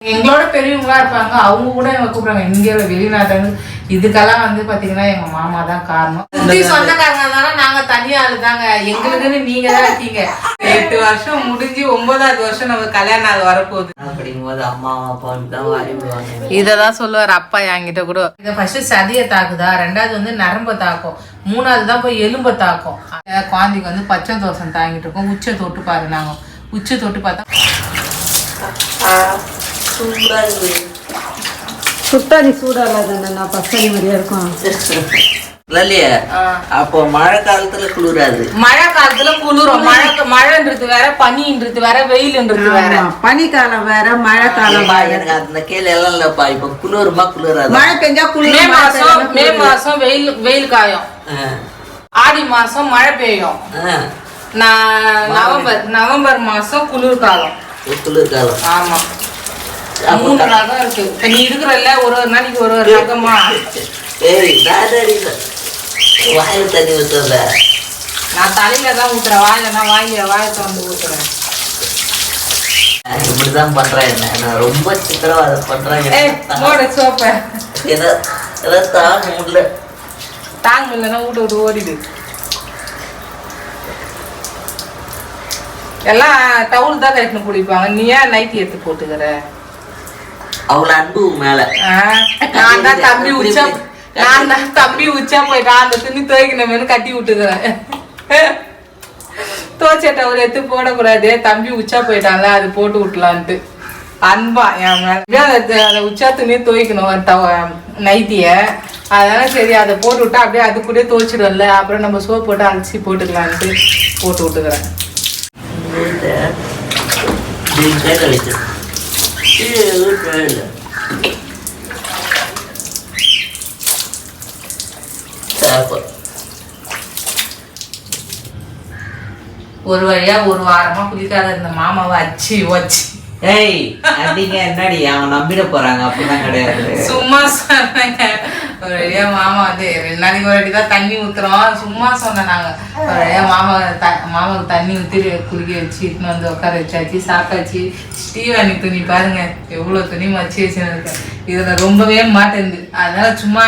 எங்களோட பெரியவங்களா இருப்பாங்க, அவங்க கூட எங்க கூப்பிடுறாங்க இங்க வெளிநாட்டு. இதுக்கெல்லாம் வந்து பாத்தீங்கன்னா எங்க மாமா தான் காரணம். சொந்தக்காரங்க தானே, நாங்க தனியா ஆளுதாங்க, எங்களுக்குன்னு நீங்க தான் இருக்கீங்க. 8 வருஷம் முடிஞ்சு 9வது வருஷம் நம்ம கல்யாண நாள் வரப்போகுது. அப்படிங்கும்போது அம்மா அப்பா தான் வாரிடுவாங்க. இததான் சொல்லுவார் அப்பா என்கிட்ட கூட. இதை ஃபர்ஸ்ட் சதியை தாக்குதா, 2வது வந்து நரம்பை தாக்கும், 3வது தான் போய் எலும்பை தாக்கும். குழந்தைக்கு வந்து பச்சை தோசம் தாங்கிட்டு இருக்கோம். உச்சை தொட்டு பாரு, நாங்க உச்சை தொட்டு பார்த்தா சுட்டாணி சூடா இல்லாத பசங்க மாதிரியா இருக்கும். அப்போ மழை காலத்துல குளிராது. மழை காலத்துல குளிரும். மழைன்றது வேற, பனின்றது வேற, வெயில்ன்றது வேற. பனிக்காலம் வேற, மழை காலம். எனக்கு அந்த கேள்வி எல்லாம் இல்லப்பா. இப்ப குளிருமா குளிராது? மழை பெஞ்சா குளிர். மே மாசம் வெயில் காயும், ஆடி மாசம் மழை பெய்யும், நவம்பர் மாசம் குளிர்காலம். குளிர்காலம். ஆமா, 3 ரகம் இருக்கு. நீ இருக்கிறல்ல, ஒரு நாளைக்கு ஒரு ரகமா. சரி, வாயில தண்ணி ஊத்துறத நான் தலையில தான் ஊத்துறேன், வாயிலன்னா வாயத்தை வந்து ஊத்துறேன். இப்படிதான் பண்றேன். என்ன ரொம்ப சித்திரவதை பண்றேன். சோப்ப ஏதோ தாங்க முடியல. தாங்க முடியலன்னா விட்டு ஓடிடு. எல்லாம் டவுல் தான் கட்டினு குடிப்பாங்க, நீ ஏன் நைட்டி எடுத்து போட்டுக்கிற? அவ்வளவு அன்பு மேல. நான் தான் தம்பி உச்சா போயிட்டா, அந்த துணி துவைக்கணுமேனு கட்டி விட்டுக்கிறேன். துவைச்ச டவுல் எடுத்து போடக்கூடாது, தம்பி உச்சா போயிட்டான்ல, அது போட்டு விட்டலான்ட்டு அன்பா என் மேல. அந்த உச்சா துணியை துவைக்கணும் நைட்டிய, அதனால சரி அதை போட்டு விட்டா அப்படியே அது கூட துவைச்சிடும்ல, அப்புறம் நம்ம சோப் போட்டு அலசி போட்டுக்கலான்ட்டு போட்டு விட்டுக்கிறேன். ஒரு வழியா ஒரு வாரமா குளிக்காத இருந்த மாமாவை அச்சு வச்சு. ஏய் அப்படிங்க என்னடி அவன் நம்பிட போறாங்க? அப்படிதான் கிடையாது, சும்மா சொன்னேங்க. ஒரு வழியா மாமா வந்து 2 நாளைக்கு ஒரு வாட்டி தான் தண்ணி ஊத்துறோம், சும்மா சொன்னேன். நாங்க ஒரு வழியா மாமாவுக்கு தண்ணி ஊற்றி குளிக்க வச்சு இட்டுன்னு வந்து உட்கார வச்சாச்சு, சாப்பிட்டாச்சு. ஸ்டீவானி துணி பாருங்க எவ்வளவு துணி மச்சு வச்சுருக்கேன். இதுல ரொம்பவே மாட்டேங்குது, அதனால சும்மா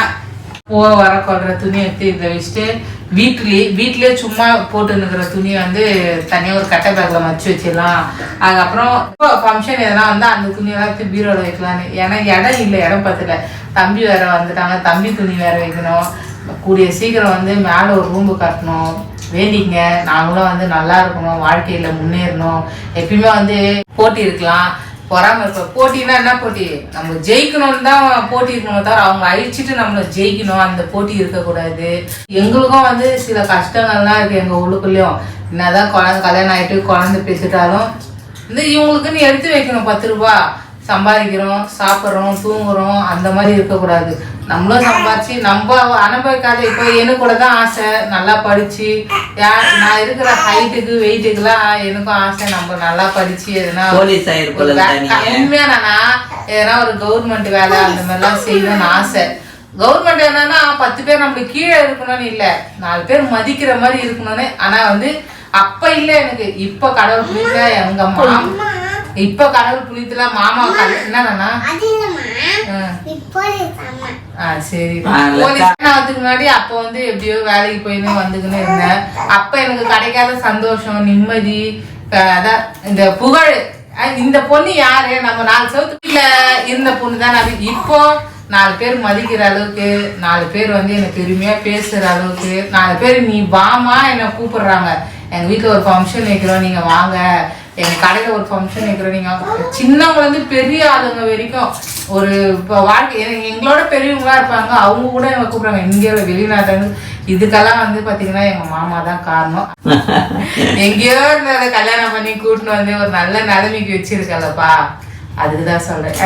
வர கொள்ற துணியை எடுத்து இதை வச்சுட்டு வீட்லயே சும்மா போட்டு இருக்கிற துணியை வந்து தனியாக ஒரு கட்டை பேக்ல மச்சு வச்சிடலாம். அதுக்கப்புறம் ஃபங்க்ஷன் எதனா வந்து அந்த துணியெல்லாம் எடுத்து பீரோட வைக்கலான்னு. ஏன்னா இடம் இல்லை, இடம் பத்தல. தம்பி வேற வந்துட்டாங்க, தம்பி துணி வேற வைக்கணும். கூடிய சீக்கிரம் வந்து மேலே ஒரு ரூம்பு கட்டணும். வேண்டிங்க, நாங்களும் வந்து நல்லா இருக்கணும், வாழ்க்கையில முன்னேறணும். எப்பயுமே வந்து போட்டி இருக்கலாம், பொறாம இருக்க. போட்டினா என்ன போட்டி? நம்ம ஜெயிக்கணும்னு தான் போட்டி இருக்கணும், தவிர அவங்க அழிச்சிட்டு நம்மளை ஜெயிக்கணும் அந்த போட்டி இருக்கக்கூடாது. எங்களுக்கும் வந்து சில கஷ்டங்கள்லாம் இருக்கு எங்க உள்ளுக்குள்ளேயும். என்னதான் கல்யாணம் ஆயிட்டு குழந்தை பேசிட்டாலும் வந்து இவங்களுக்குன்னு எடுத்து வைக்கணும். 10 ரூபா சம்பாதிக்கிறோம், சாப்பிட்றோம், தூங்குறோம், அந்த மாதிரி இருக்கக்கூடாது. நம்மளும் சம்பாதிச்சு நம்ம அனுபவிக்காத. இப்போ எனக்கு கூட தான் ஆசை, நல்லா படிச்சு நான் இருக்கிற ஹைட்டுக்கு வெயிட்டுக்குலாம் எனக்கும் ஆசை, நம்ம நல்லா படிச்சு எதுனா உண்மையானா எதனா ஒரு கவர்மெண்ட் வேலை அந்த மாதிரிலாம் செய்யணும்னு ஆசை. கவர்மெண்ட் என்னன்னா 10 பேர் நம்மளுக்கு கீழே இருக்கணும்னு இல்லை, 4 பேர் மதிக்கிற மாதிரி இருக்கணும்னு. ஆனா வந்து அப்ப இல்லை எனக்கு. இப்ப கடவுள் புரியுதா எங்க மாமா, இப்ப கடவுள் புரியுதுல மாமா என்னன்னா சரி போலீஸ்க்கு முன்னாடி அப்ப வந்து எப்படியோ வேலைக்கு போயின்னு வந்துக்குன்னு இருந்தேன். அப்ப எனக்கு கிடைக்காத சந்தோஷம், நிம்மதி, அதான் இந்த புகழ். இந்த பொண்ணு யாரு, நம்ம 4 சவுத்துக்குள்ள இருந்த பொண்ணு தான். இப்போ 4 பேர் மதிக்கிற அளவுக்கு, 4 பேர் வந்து எனக்கு பெருமையா பேசுற அளவுக்கு, 4 பேர் நீ வாமா என்ன கூப்பிடுறாங்க. எங்க வீட்டுல ஒரு ஃபங்க்ஷன் வைக்கிறோம், நீங்க வாங்க. எங்க கடையில ஒரு ஃபங்க்ஷன் வைக்கிறோம், நீங்க சின்னவங்க வந்து பெரிய ஆளுங்க வரைக்கும் ஒரு வாழ்க்கை எங்களோட பெரியவங்களா இருப்பாங்க, அவங்க கூட எங்க கூப்பிடுறாங்க இந்தியாவில வெளிநாட்டு. இதுக்கெல்லாம் வந்து பாத்தீங்கன்னா எங்க மாமா தான் காரணம். எங்கேயோ இருந்த கல்யாணம் பண்ணி கூட்டின்னு வந்து ஒரு நல்ல நிலைமைக்கு வச்சிருக்கலப்பா, அதுக்குதான் சொல்றேன்.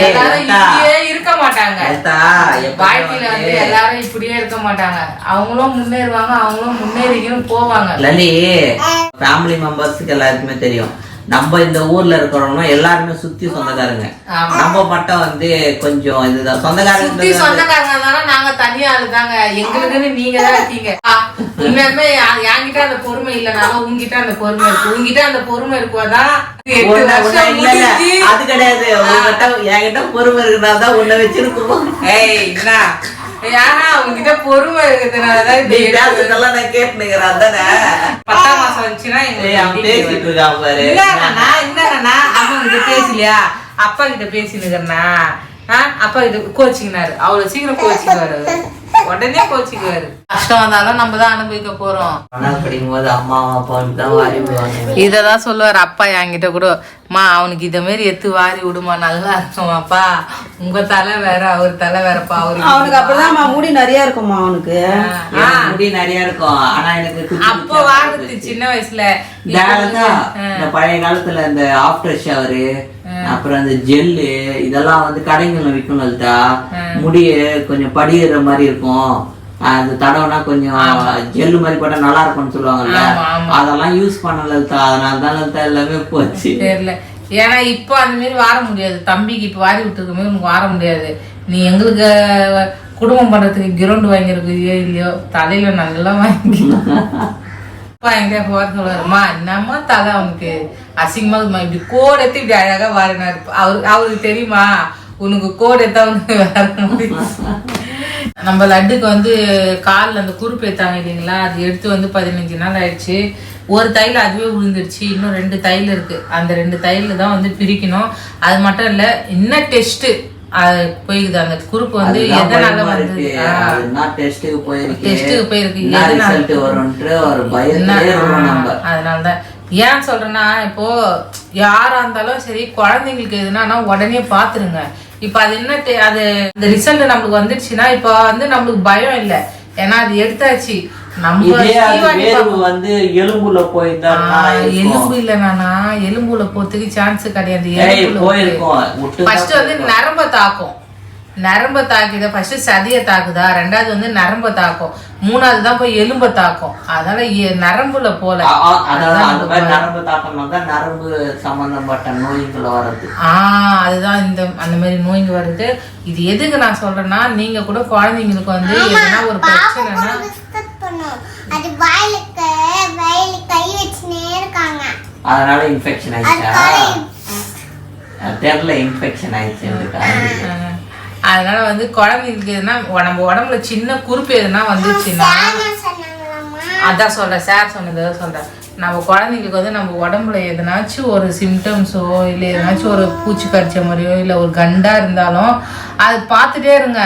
எல்லாரும் இப்படியே இருக்க மாட்டாங்க, வாழ்க்கையில வந்து எல்லாரும் இப்படியே இருக்க மாட்டாங்க. அவங்களும் முன்னேறுவாங்க, அவங்களும் முன்னேறிக்கணும் போவாங்க. லலி ஃபேமிலி மெம்பர்ஸ்க்கு எல்லாருக்குமே தெரியும், நம்ம இந்த ஊர்ல இருக்கிறவங்க எல்லாருமே சுத்தி சொந்தக்காரங்க. நம்ம மட்டும் வந்து கொஞ்சம் இதுதான் சொந்தக்காரங்க. நாங்க தனியா ஆளுதாங்க, எங்களுக்குன்னு நீங்க தான் இருக்கீங்க. உண்மையுமே என்கிட்ட அந்த பொறுமை இல்லைனாலும் உங்ககிட்ட அந்த பொறுமை இருக்கு. உங்ககிட்ட அந்த பொறுமை இருக்குவாதான் அது கிடையாது. என்கிட்ட பொறுமை இருக்கிறதாதான் உன்னை வச்சிருக்கோம். யாரா உங்ககிட்ட பொறுமை இருக்கிறதுனாலதான் நான் கேட்டுக்கிறேன். அதானே 10ஆம் மாசம் வந்துச்சுன்னா பேசிட்டு இருக்கான் பாரு. இல்லண்ணா அம்மா கிட்ட பேசலையா, அப்பா கிட்ட பேசினுக்கிறேன்னா அப்பா கிட்ட கோச்சிக்கினாரு. அவ்வளவு சீக்கிரம் கோச்சிக்குவாரு, உடனே கோச்சிக்குவாரு. கஷ்டம் வந்தாலும் நம்ம தான் அனுபவிக்க போறோம். படிக்கும்போது அம்மா அப்பாவுக்கு தான் வாரி விடுவாங்க. இததான் சொல்லுவாரு அப்பா என்கிட்ட கூட, மா அவனுக்கு இத மாதிரி எத்து வாரி விடுமா, நல்லா இருக்குமாப்பா, உங்க தலை வேற அவர் தலை வேறப்பா. அவனுக்கு அப்படிதான் முடி நிறைய இருக்குமா, அவனுக்கு முடி நிறைய இருக்கும். ஆனா எனக்கு அப்போ வாழ்றது சின்ன வயசுல இந்த பழைய காலத்துல இந்த ஆஃப்டர் ஷவரு அப்புறம் அந்த ஜெல்லு இதெல்லாம் வந்து கடைங்கள்ல விற்கணும்டா. முடிய கொஞ்சம் படிகிற மாதிரி இருக்கும், அது தடவைனா கொஞ்சம் ஜெல்லு மாதிரி போட்டா நல்லா இருக்கும்னு சொல்லுவாங்கல்ல, அதெல்லாம் யூஸ் பண்ணல. அதனாலதான் எல்லாமே போச்சு. தெரியல, ஏன்னா இப்போ அந்த மாதிரி வார முடியாது. தம்பிக்கு இப்ப வாரி விட்டுருக்க மாதிரி உனக்கு வார முடியாது. நீ எங்களுக்கு குடும்பம் பண்றதுக்கு கிரவுண்ட் வாங்கிருக்கியோ இல்லையோ, தலையில நல்லா வாங்கி என்கிட்ட போற சொல்லுவாருமா, என்னம்மா தலை அவனுக்கு அசிங்கமா இப்படி கோடு எடுத்து இப்படி அழகா வாரினாரு. அவருக்கு தெரியுமா உனக்கு கோடு எடுத்தா அவனுக்கு வேற. நம்ம லட்டுக்கு வந்து காலில் அந்த குறுப்பு ஏத்தாங்க இல்லைங்களா, அது எடுத்து வந்து 15 நாள் ஆயிடுச்சு. ஒரு தையல் அதுவே விழுந்துருச்சு, இன்னும் 2 தையல் இருக்கு. அந்த 2 தையல் தான் வந்து பிரிக்கணும். அது மட்டும் இல்ல, இன்னும் டெஸ்ட் போயிடுது. அந்த குறுப்பு வந்து எதனால வந்து டெஸ்ட்டுக்கு போயிருக்கு, அதனாலதான் ஏன் சொல்றேன்னா, இப்போ யாரா இருந்தாலும் சரி, குழந்தைங்களுக்கு எதுனா உடனே பாத்துருங்க. இப்ப அது என்ன, அது இந்த ரிசல்ட் நம்மளுக்கு வந்துடுச்சுன்னா இப்ப வந்து நம்மளுக்கு பயம் இல்லை, ஏன்னா அது எடுத்தாச்சு. வந்து எலும்புல போயிருந்தா எலும்பு இல்லைனா எலும்புல போறதுக்கு சான்ஸ் கிடையாது. ஃபர்ஸ்ட் வந்து நரம்ப தாக்கும், நரம்ப தாக்குதா, ஃபர்ஸ்ட் சதிய தாக்குதா, 2வது வந்து நரம்ப தாக்கும், 3வது தான் போய் எலும்ப தாக்கும். அதனால நரம்புல போல நரம்பு தாக்கம் தான் நரம்பு சம்பந்தப்பட்ட நோய்கள் வருது. அதுதான் இந்த அந்த மாதிரி நோய்ங்க வருது. இது எதுக்கு நான் சொல்றேன்னா, நீங்க கூட குழந்தைங்களுக்கு வந்து எதனா ஒரு பிரச்சனைனா அது வாயிலுக்கு கை வச்சுனே இருக்காங்க, அதனால இன்ஃபெக்ஷன் ஆயிடுச்சா தெரியல, இன்ஃபெக்ஷன் ஆயிடுச்சு. அதனால வந்து குழந்தைங்களுக்கு எதுனா நம்ம உடம்புல சின்ன குறுப்பு எதுனா வந்துச்சுன்னா, அதான் சொல்றேன், சார் சொன்னதான் சொல்றேன், நம்ம குழந்தைங்களுக்கு வந்து நம்ம உடம்புல எதனாச்சும் ஒரு சிம்டம்ஸோ இல்லை எதனாச்சும் ஒரு பூச்சி கடிச்ச மாதிரியோ இல்லை ஒரு கண்டா இருந்தாலும் அது பார்த்துட்டே இருங்க.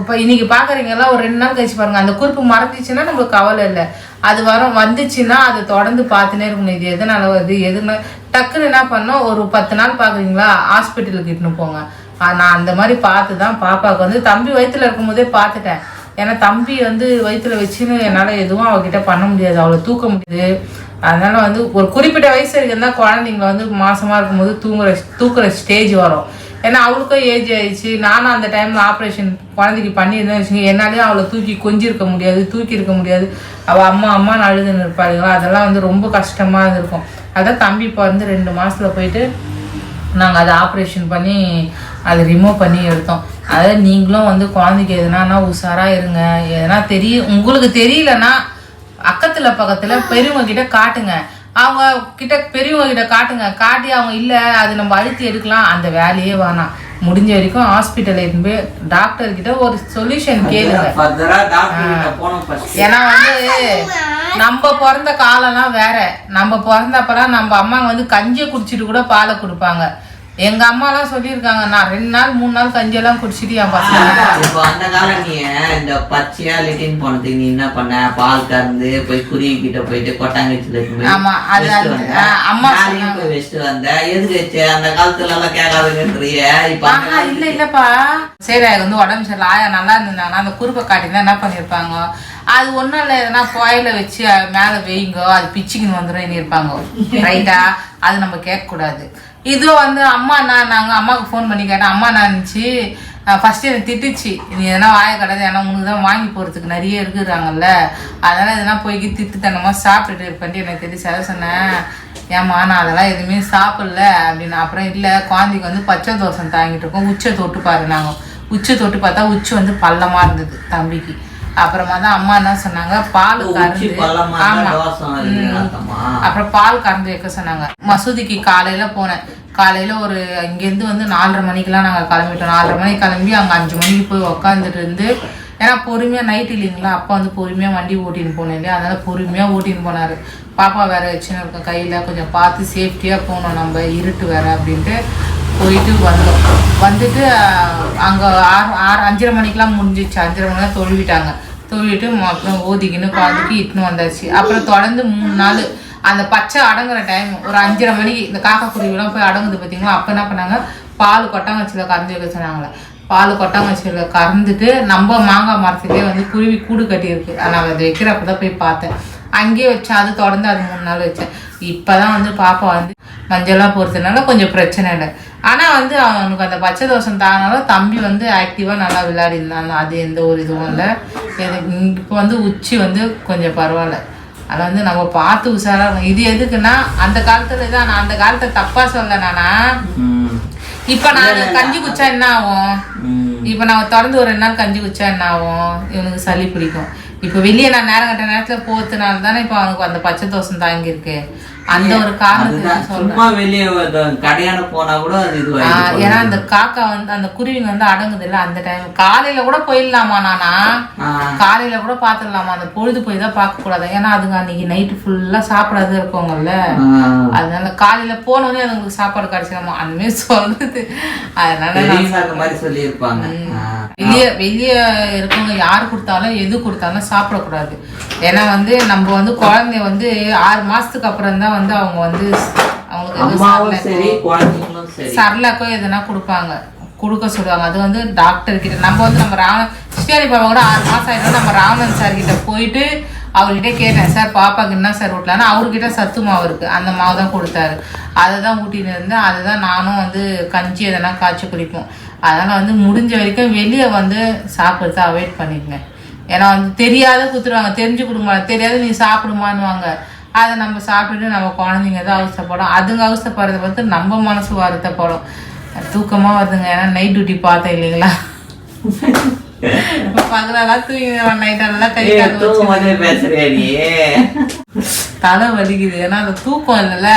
இப்போ இன்னைக்கு பாக்குறீங்களா, ஒரு 2 நாள் கழிச்சு பாருங்க, அந்த குறுப்பு மறைஞ்சிச்சுன்னா நம்மளுக்கு கவலை இல்லை. அது வந்துச்சுன்னா அதை தொடர்ந்து பார்த்துனே இருக்கணும். இது எதனால வருது, எதுனா டக்குன்னு என்ன பண்ணோம், ஒரு 10 நாள் பாக்குறீங்களா, ஹாஸ்பிட்டலுக்கு இட்டுன்னு போங்க. நான் அந்த மாதிரி பார்த்து தான் பாப்பாவுக்கு வந்து தம்பி வயிற்றுல இருக்கும் போதே பார்த்துட்டேன். ஏன்னா தம்பி வந்து வயிற்றுல வச்சுன்னு என்னால் எதுவும் அவகிட்ட பண்ண முடியாது, அவளை தூக்க முடியாது. அதனால வந்து ஒரு குறிப்பிட்ட வயசு வரைக்கும் தான் குழந்தைங்க வந்து மாசமா இருக்கும்போது தூக்குற ஸ்டேஜ் வரும். ஏன்னா அவளுக்கும் ஏஜ் ஆயிடுச்சு. நானும் அந்த டைம்ல ஆப்ரேஷன் குழந்தைக்கு பண்ணியிருந்தேன் வச்சுக்கோங்க, என்னாலேயும் அவளை தூக்கி கொஞ்சிருக்க முடியாது, தூக்கி இருக்க முடியாது. அவள் அம்மா அழுதுன்னு இருப்பாளுங்களா, அதெல்லாம் வந்து ரொம்ப கஷ்டமா இருந்திருக்கும். அதான் தம்பி இப்போ வந்து 2 மாசத்துல போயிட்டு நாங்கள் அதை ஆப்ரேஷன் பண்ணி அதை ரிமூவ் பண்ணி எடுத்தோம். அதாவது நீங்களும் வந்து குழந்தைக்கு எதுனா உஷாராக இருங்க. எதனா உங்களுக்கு தெரியலன்னா பக்கத்தில் பெரியவங்க கிட்ட காட்டுங்க. அவங்க கிட்ட பெரியவங்க கிட்ட காட்டுங்க. காட்டி அவங்க இல்லை அது நம்ம அழுத்தி எடுக்கலாம், அந்த வேலையே வேணாம். முடிஞ்ச வரைக்கும் ஹாஸ்பிட்டல் இருந்து போய் டாக்டர் கிட்ட ஒரு சொல்யூஷன் கேளுங்க. ஏன்னா வந்து நம்ம பிறந்த காலம்லாம் வேற. நம்ம பிறந்தப்பெல்லாம் நம்ம அம்மா வந்து கஞ்சியை குடிச்சிட்டு கூட பாலை கொடுப்பாங்க. எங்க அம்மா எல்லாம் சொல்லியிருக்காங்க, நான் 2 நாள் 3 நாள் கஞ்சியெல்லாம் குடிச்சிட்டு என் பசங்க. இப்போ அந்த காலம் நீ இந்த பச்சையா லிட்டின் போனதுக்கு நீ என்ன பண்ண, பால் கறந்து போய் குருவி கிட்ட போயிட்டு கொட்டாங்கச்சில அம்மா போய் வச்சுட்டு வந்த. எதுக்கு வச்சு அந்த காலத்துல எல்லாம் கேட்காதுங்கன்றிய. இப்ப இல்லப்பா, சரி அது வந்து உடம்பு சரியில்லை, ஆயா நல்லா இருந்தாங்கன்னா அந்த குறுப்பை காட்டினா என்ன பண்ணிருப்பாங்க, அது ஒன்றும் இல்லை, எதனா கோயில வச்சு மேலே வெயிங்கோ, அது பிச்சுக்குன்னு வந்துடும் இருப்பாங்க. ரைட்டா, அது நம்ம கேட்கக்கூடாது. இதோ வந்து அம்மா நாங்கள் அம்மாவுக்கு ஃபோன் பண்ணி கேட்டேன், அம்மா நான் இருந்துச்சு ஃபஸ்ட்டு எனக்கு திட்டுச்சு, நீ எதனா வாய கிடையாது, ஏன்னா உனக்கு தான் வாங்கி போகிறதுக்கு நிறைய இருக்குறாங்கல்ல, அதனால் எதனா போய் திட்டுத்தனமாக சாப்பிட்டுட்டு இருப்பேன்ட்டு எனக்கு திட்டுச்சு. அதை சொன்னேன், ஏம்மா நான் அதெல்லாம் எதுவுமே சாப்பிடல அப்படின்னு. அப்புறம் இல்லை, குழந்தைக்கு வந்து பச்சை தோசை தாங்கிட்டு இருக்கோம், உச்சை தொட்டு பாரு. நாங்கள் உச்சை தொட்டு பார்த்தா உச்சி வந்து பள்ளமாக இருந்தது தம்பிக்கு. அப்புறமா தான் அம்மா என்ன சொன்னாங்க, பால் கறந்து, அப்புறம் பால் கறந்து வைக்க சொன்னாங்க. மசூதிக்கு காலையில் போனேன். காலையில் ஒரு இங்கேருந்து வந்து 4:30 மணிக்கெலாம் நாங்கள் கிளம்பிட்டோம். 4:30 மணிக்கு கிளம்பி அங்கே 5 மணிக்கு போய் உக்காந்துட்டு இருந்து, ஏன்னா பொறுமையாக நைட் இல்லைங்களா, அப்பா வந்து பொறுமையாக வண்டி ஓட்டின்னு போனேன் இல்லையா, அதனால் பொறுமையாக ஓட்டின்னு போனார். பாப்பா வேறு வச்சுன்னு இருக்கோம் கையில், கொஞ்சம் பார்த்து சேஃப்டியாக போகணும் நம்ம, இருட்டு வேறு அப்படின்ட்டு போயிட்டு வந்தோம். வந்துட்டு அங்கே 5:30 மணிக்கெலாம் முடிஞ்சிச்சு. 5:30 மணிக்கெலாம் தொழுவிட்டாங்க. தொழுவிட்டு அப்புறம் ஓதிக்கின்னு பார்த்துட்டு இட்டுன்னு வந்தாச்சு. அப்புறம் தொடர்ந்து 3 நாள் அந்த பச்சை அடங்குற டைம் ஒரு 5:30 மணிக்கு இந்த காக்கா குருவிலாம் போய் அடங்குது பார்த்தீங்களா, அப்போ என்ன பண்ணாங்க, பால் கொட்டாங்கச்சியில் கறந்து வைக்க சொன்னாங்களே. பால் கொட்டாங்கச்சியில் கறந்துட்டு நம்ம மாங்காய் மரத்துலேயே வந்து குருவி கூடு கட்டியிருக்கு, நான் அதை வைக்கிறப்ப தான் போய் பார்த்தேன். அங்கேயே வச்சேன். அது தொடர்ந்து அது 3 நாள் வச்சேன். இப்போ தான் வந்து பாப்பா வந்து மஞ்சளாக போகிறதுனால கொஞ்சம் பிரச்சனை இல்லை. ஆனால் வந்து அவனுக்கு அந்த பச்சை தோசை தானாலும் தம்பி வந்து ஆக்டிவாக நல்லா விளையாடிருந்தாங்க. அது எந்த ஒரு இதுவும் இல்லை. இப்போ வந்து உச்சி வந்து கொஞ்சம் பரவாயில்ல. அதை வந்து நம்ம பார்த்து உஷாராக. இது எதுக்குன்னா அந்த காலத்துல தான், நான் அந்த காலத்தை தப்பாக சொல்ல நானா, இப்போ நான் கஞ்சி குச்சா என்ன ஆகும், இப்போ நான் தொடர்ந்து ஒரு 2 நாள் கஞ்சி குச்சா என்ன ஆகும், இவனுக்கு சளி பிடிக்கும். இப்போ வெளியே நான் நேரம் கட்ட நேரத்தில் போகிறதுனால தானே இப்போ அவனுக்கு அந்த பச்சை தோசை தாங்கியிருக்கு. அந்த ஒரு காரணத்துக்கு சொல்றேன். வெளியே கடையான போனா கூட அது இது. ஏன்னா அந்த காக்கா வந்து அந்த குருவிங்க வந்து அடங்குது இல்ல, அந்த டைம் காலையில கூட போயிடலாமா, நானா காலையில கூட பாத்துடலாமா, அந்த பொழுது போய் தான் பார்க்க கூடாது. ஏன்னா அதுங்க அன்னைக்கு நைட்டு ஃபுல்லா சாப்பிடாது இருக்கவங்கல்ல, அதனால காலையில போனோடனே அதுங்களுக்கு சாப்பாடு கிடைச்சிடாமா அந்த மாதிரி சொல்றது. அதனால மாதிரி சொல்லி இருப்பாங்க. வெளியே இருக்கவங்க யாரு கொடுத்தாலும் எது கொடுத்தாலும் சாப்பிடக்கூடாது. ஏன்னா வந்து நம்ம வந்து குழந்தைய வந்து 6 மாசத்துக்கு அப்புறம் தான் வந்து அவங்க வந்து அவங்களுக்கு சர்லாக்கோ எதுனா கொடுக்க சொல்லுவாங்க. அது வந்து டாக்டர் கிட்ட நம்ம வந்து நம்ம ஸ்ரீஹரி பாப்பா கூட 6 மாசம் ஆயிடும். நம்ம ராமன் சார் கிட்ட போயிட்டு அவர்கிட்ட கேட்டேன், சார் பாப்பாக்கு என்ன சார் ஊட்டலான்னு. அவர்கிட்ட சத்து மாவு இருக்கு, அந்த மாவு தான் கொடுத்தாரு. அதை தான் ஊட்டின்னு இருந்தேன். அதுதான் நானும் வந்து கஞ்சி எதனா காய்ச்சி குடிப்போம். அதனால வந்து முடிஞ்ச வரைக்கும் வெளியே வந்து சாப்பிட்றத அவாய்ட் பண்ணிக்கங்க. ஏன்னா வந்து தெரியாத குத்துருவாங்க, தெரிஞ்சு கொடுங்க, தெரியாத நீ சாப்பிடுமான்னுவாங்க. அதை நம்ம சாப்பிட்டுட்டு நம்ம குழந்தைங்க தான் அவசரப்படும். அதுங்க அவசரப்படுறத பார்த்து நம்ம மனசு வருத்தப்படும். தூக்கமாக வருதுங்க. ஏன்னா நைட் டியூட்டி பார்த்தேன் இல்லைங்களா, பகலெல்லாம் தூங்கி நைட்டெல்லாம் கை தலை வலிக்குது. ஏன்னா அந்த தூக்கம் இல்லைல்ல.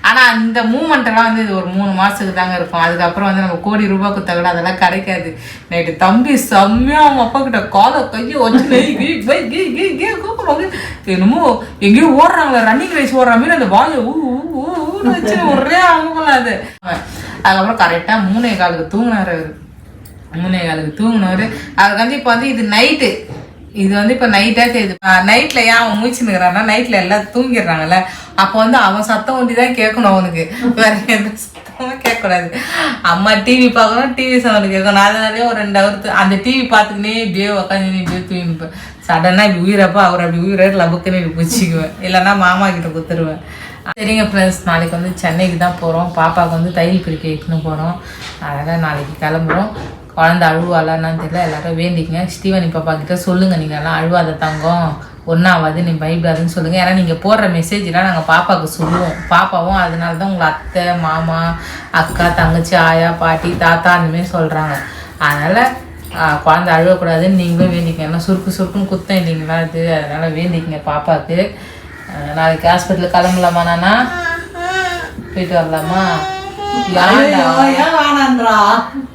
ஆனால் அந்த மூமெண்ட் எல்லாம் வந்து இது ஒரு 3 மாசத்துக்கு தாங்க இருக்கும். அதுக்கப்புறம் வந்து நம்ம கோடி ரூபாய் கொடுத்தா கூட அதெல்லாம் கிடைக்காது. நைட்டு தம்பி செம்மையா அவங்க அப்பா கிட்ட காலை கையை வச்சு கூப்பிடுவாங்க. என்னமோ எங்கேயோ ஓடுறாங்களே, ரன்னிங் ரேஸ் ஓடுற மாதிரி அந்த வாயை ஊன்னு வச்சு ஒரே அவங்களாம் அது. அதுக்கப்புறம் கரெக்டாக 3:15 தூங்கினார் அவர். 3:15 தூங்கினாரு. அதுக்கு வந்து இப்போ வந்து இது நைட்டு, இது வந்து இப்போ நைட்டாக செய்யுது. நைட்டில் ஏன் அவன் மூச்சுன்னுக்கிறான்னா, நைட்டில் எல்லாம் தூங்கிடுறாங்கல்ல, அப்போ வந்து அவன் சத்தம் ஒண்டி தான் கேட்கணும் அவனுக்கு, வேற எந்த சத்தமும் கேட்கக்கூடாது. அம்மா டிவி பார்க்கணும், டிவி சவுண்டு கேட்கணும். அதனாலே ஒரு 2 ஹவர் அந்த டிவி பார்த்துக்கினே இப்படியே உட்காந்து இப்படியே தூங்கிப்பேன். சடனாக இப்படி உயிரப்போ அவர் அப்படி உயிரை லபுக்குன்னு இப்படி பிடிச்சிக்குவேன், இல்லைன்னா மாமா கிட்ட கொடுத்துருவேன். சரிங்க ஃப்ரெண்ட்ஸ், நாளைக்கு வந்து சென்னைக்கு தான் போகிறோம். பாப்பாவுக்கு வந்து தையல் பிரிக்க வைக்கணும் போகிறோம். அதனால் நாளைக்கு கிளம்புறோம். குழந்தை அழுவாளான்னு தெரியல, எல்லாரும் வேண்டிக்கங்க. ஸ்டீவனி பாப்பா கிட்ட சொல்லுங்கள், நீங்கள் எல்லாம் அழுவாத தங்கம், ஒன்றாவது நீ பயப்படாதுன்னு சொல்லுங்கள். ஏன்னா நீங்கள் போடுற மெசேஜ்லாம் நாங்கள் பாப்பாவுக்கு சொல்லுவோம். பாப்பாவும் அதனால தான் உங்களை அத்தை, மாமா, அக்கா, தங்கச்சி, ஆயா, பாட்டி, தாத்தா அந்தமாரி சொல்கிறாங்க. அதனால் குழந்தை அழுவக்கூடாதுன்னு நீங்களும் வேண்டிக்கங்க. ஏன்னா சுருக்குன்னு குத்தம் இல்லைங்களா அது, அதனால் வேண்டிக்கங்க பாப்பாவுக்கு. நாளைக்கு ஹாஸ்பிட்டலுக்கு கிளம்பலாமா? நானா போயிட்டு வரலாமா?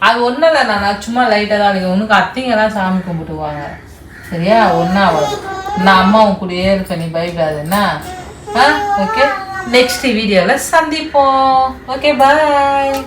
அது ஒன்றும் இல்லை, நான் சும்மா லைட்டாக தான் அடிக்கும். உனக்கு அத்தைங்கெல்லாம் சாமி கும்பிட்டுவாங்க சரியா, ஒன்றாவது. நான் அம்மாவும் கூடயே இருக்க, நீ பயப்படாதுன்னா. ஓகே, நெக்ஸ்ட் வீடியோவில் சந்திப்போம். ஓகே, பாய்.